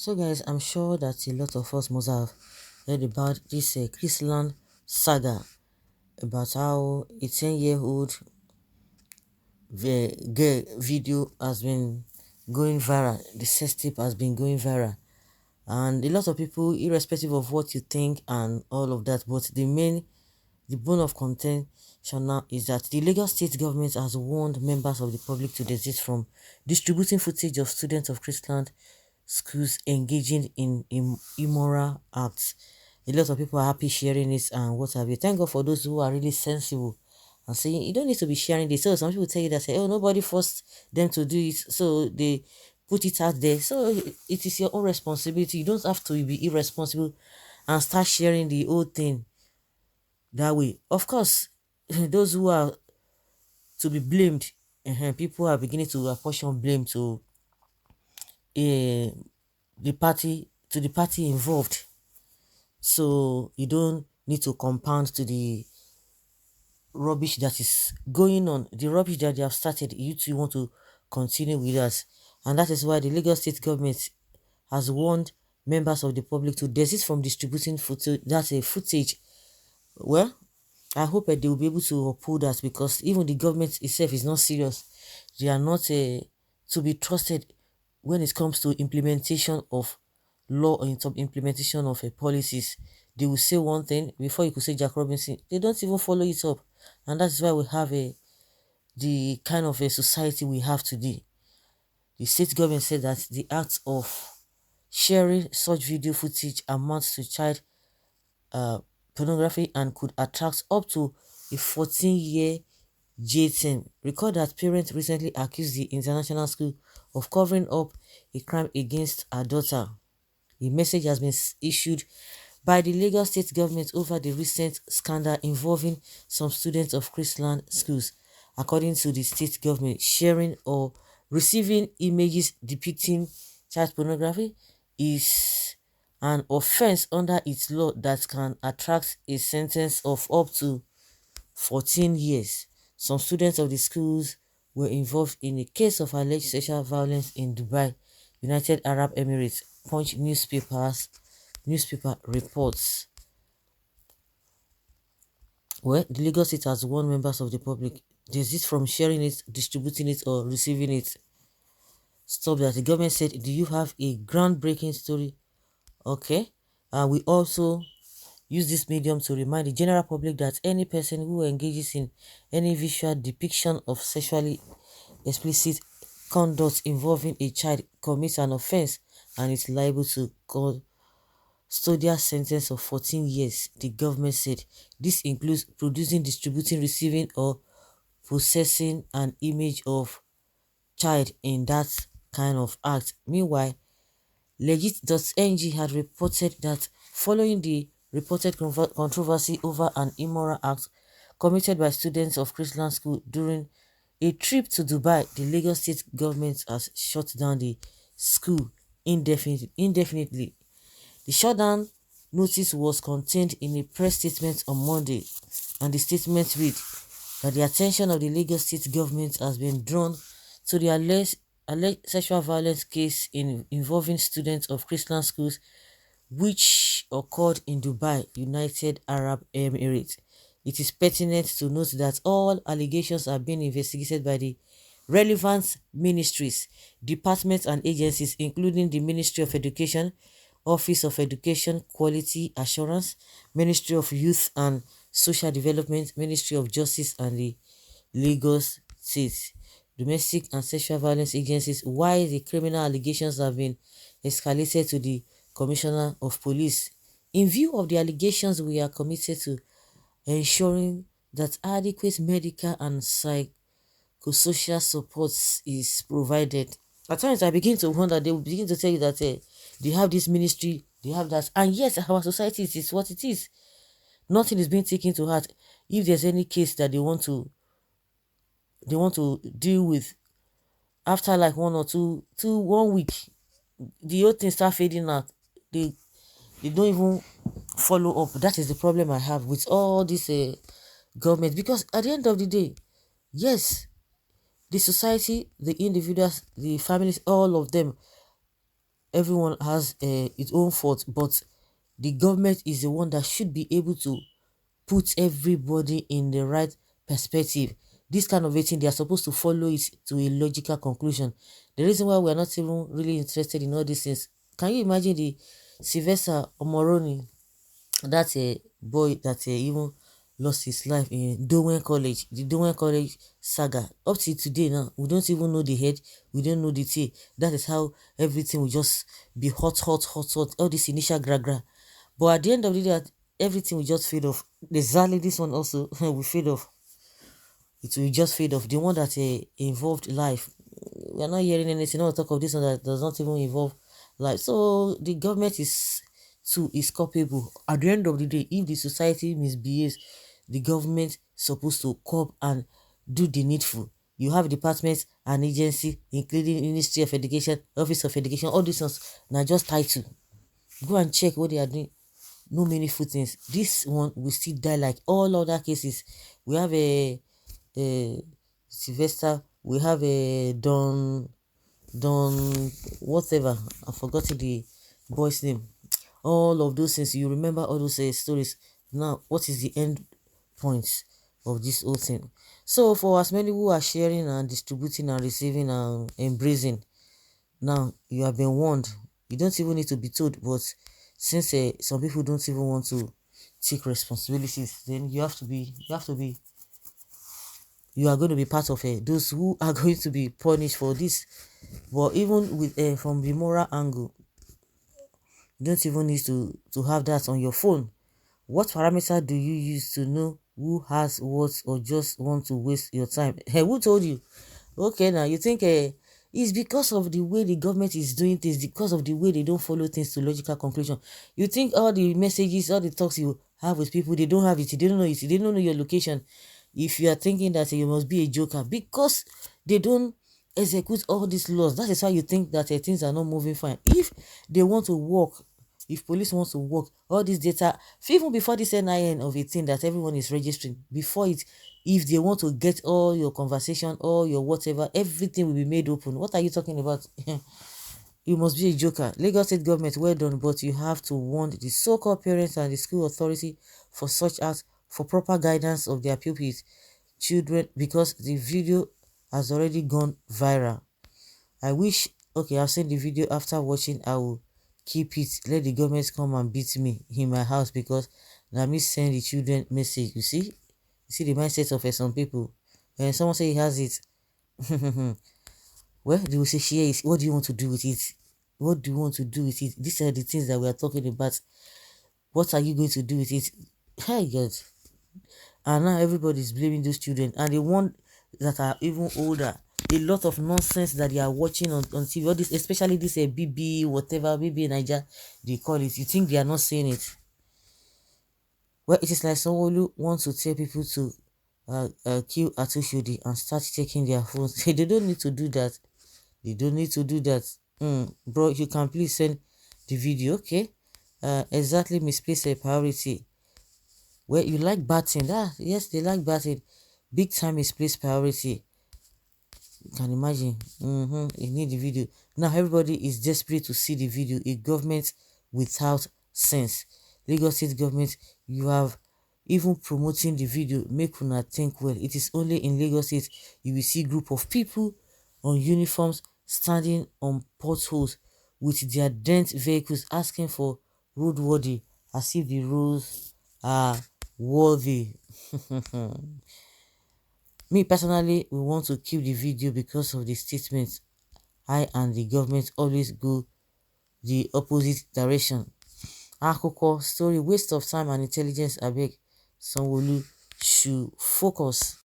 So guys, I'm sure that a lot of us must have heard about this Chrisland saga, about how a 10-year-old girl video has been going viral. The sex tape has been going viral, and a lot of people, irrespective of what you think and all of that, but the bone of contention now is that the Lagos state government has warned members of the public to desist from distributing footage of students of Chrisland schools engaging in immoral acts. A lot of people are happy sharing this and what have you. Thank God for those who are really sensible and saying you don't need to be sharing this. So some people tell you that say, oh, nobody forced them to do it, so they put it out there. So it is your own responsibility. You don't have to be irresponsible and start sharing the whole thing that way. Of course, those who are to be blamed, people are beginning to apportion blame to uh, the party involved. So you don't need to compound to the rubbish that is going on, the rubbish that they have started. You too want to continue with us, and that is why the Lagos state government has warned members of the public to desist from distributing footage. That's a footage. Well, I hope that they will be able to uphold that, because even the government itself is not serious. They are not to be trusted when it comes to implementation of law or implementation of policies. They will say one thing before you could say Jack Robinson. They don't even follow it up, and that's why we have the kind of a society we have today. The state government said that the act of sharing such video footage amounts to child uh, pornography and could attract up to a 14-year jail term. Recall that parents recently accused the international school of covering up a crime against her daughter. A message has been issued by the Lagos state government over the recent scandal involving some students of Chrisland schools. According to the state government, sharing or receiving images depicting child pornography is an offense under its law that can attract a sentence of up to 14 years. Some students of the schools were involved in a case of alleged sexual violence in Dubai, United Arab Emirates. Punch newspaper reports. Well, the Lagos State has warned members of the public desist from sharing it, distributing it, or receiving it. Stop that. The government said, do you have a groundbreaking story? Okay. We also use this medium to remind the general public that any person who engages in any visual depiction of sexually explicit conduct involving a child commits an offense and is liable to custodial sentence of 14 years, the government said. This includes producing, distributing, receiving, or possessing an image of child in that kind of act. Meanwhile, Legit.ng had reported that following the reported controversy over an immoral act committed by students of Chrisland School during a trip to Dubai, the Lagos state government has shut down the school indefinitely. The shutdown notice was contained in a press statement on Monday, and the statement read that the attention of the Lagos state government has been drawn to the alleged sexual violence case involving students of Chrisland schools which occurred in Dubai, United Arab Emirates. It is pertinent to note that all allegations are being investigated by the relevant ministries, departments and agencies, including the Ministry of Education, Office of Education Quality Assurance, Ministry of Youth and Social Development, Ministry of Justice and the Lagos State Domestic and Sexual Violence Agencies, while the criminal allegations have been escalated to the Commissioner of Police. In view of the allegations, we are committed to ensuring that adequate medical and psychosocial support is provided. At times I begin to wonder, they will begin to tell you that they have this ministry, they have that, and yes, our society is what it is. Nothing is being taken to heart. If there's any case that they want to deal with, after like 1 week, the whole thing start fading out. They don't even follow up. That is the problem I have with all this government, because at the end of the day, yes, the society, the individuals, the families, all of them everyone has its own fault, but the government is the one that should be able to put everybody in the right perspective. This kind of a thing, they are supposed to follow it to a logical conclusion. The reason why we are not even really interested in all these things, can you imagine the Sylvester Omoroni, that's a boy that even lost his life in Dowen College, the Dowen College saga. Up to today now, we don't even know the head, we don't know the tail. That is how everything will just be hot, hot, hot, hot. All this initial gra. But at the end of the day, everything will just fade off. Exactly, this one also will fade off. It will just fade off. The one that involved life, we are not hearing anything. No talk of this one that does not even involve life. So the government is culpable. At the end of the day, if the society misbehaves, the government supposed to cope and do the needful. You have departments and agency, including Ministry of Education, Office of Education, all these ones. Now just title. Go and check what they are doing. No meaningful things. This one will still die like all other cases. We have a Sylvester, we have a Don whatever. I forgot the boy's name. All of those things, you remember all those stories. Now, what is the end point of this whole thing? So, for as many who are sharing and distributing and receiving and embracing, now you have been warned. You don't even need to be told, but since some people don't even want to take responsibilities, then you are going to be part of those who are going to be punished for this. But even with from the moral angle, you don't even need to have that on your phone. What parameter do you use to know who has what, or just want to waste your time? Hey, who told you? Okay, now you think it's because of the way the government is doing things, because of the way they don't follow things to logical conclusion. You think all the messages, all the talks you have with people, they don't have it, they don't know it, they don't know your location. If you are thinking that you must be a joker because they don't execute all these laws, that is why you think that things are not moving fine. If they want to work, if police wants to work, all this data, even before this NIN of a thing that everyone is registering, before it, if they want to get all your conversation, all your whatever, everything will be made open. What are you talking about? You must be a joker. Lagos State government, well done, but you have to warn the so-called parents and the school authority for such acts, for proper guidance of their pupils, children, because the video has already gone viral. I wish, okay, I've seen the video. After watching, I will keep it. Let the government come and beat me in my house, because let me send the children message. You see the mindset of some people. When someone say he has it, well, they will say share it. What do you want to do with it? What do you want to do with it? These are the things that we are talking about. What are you going to do with it? Hey God. And now everybody is blaming those children, and the one that are even older, a lot of nonsense that they are watching on TV, all this, especially this BB whatever, BB Niger they call it. You think they are not saying it? Well, it is like someone who wants to tell people to kill Atushudi and start taking their phones. They don't need to do that. They don't need to do that. Bro, you can please send the video, okay? Exactly, misplaced a priority. Well, you like batting. Yes, they like batting. Big time misplaced priority. You can imagine. You need the video. Now everybody is desperate to see the video. A government without sense. Lagos State government, you have even promoting the video. Make una think well. It is only in Lagos State you will see group of people on uniforms standing on potholes with their dent vehicles asking for roadworthy, as if the roads are worthy. Me personally, we want to keep the video because of the statements. I and the government always go the opposite direction. Akoko story, waste of time and intelligence. Abeg, Sanwo-Olu should focus.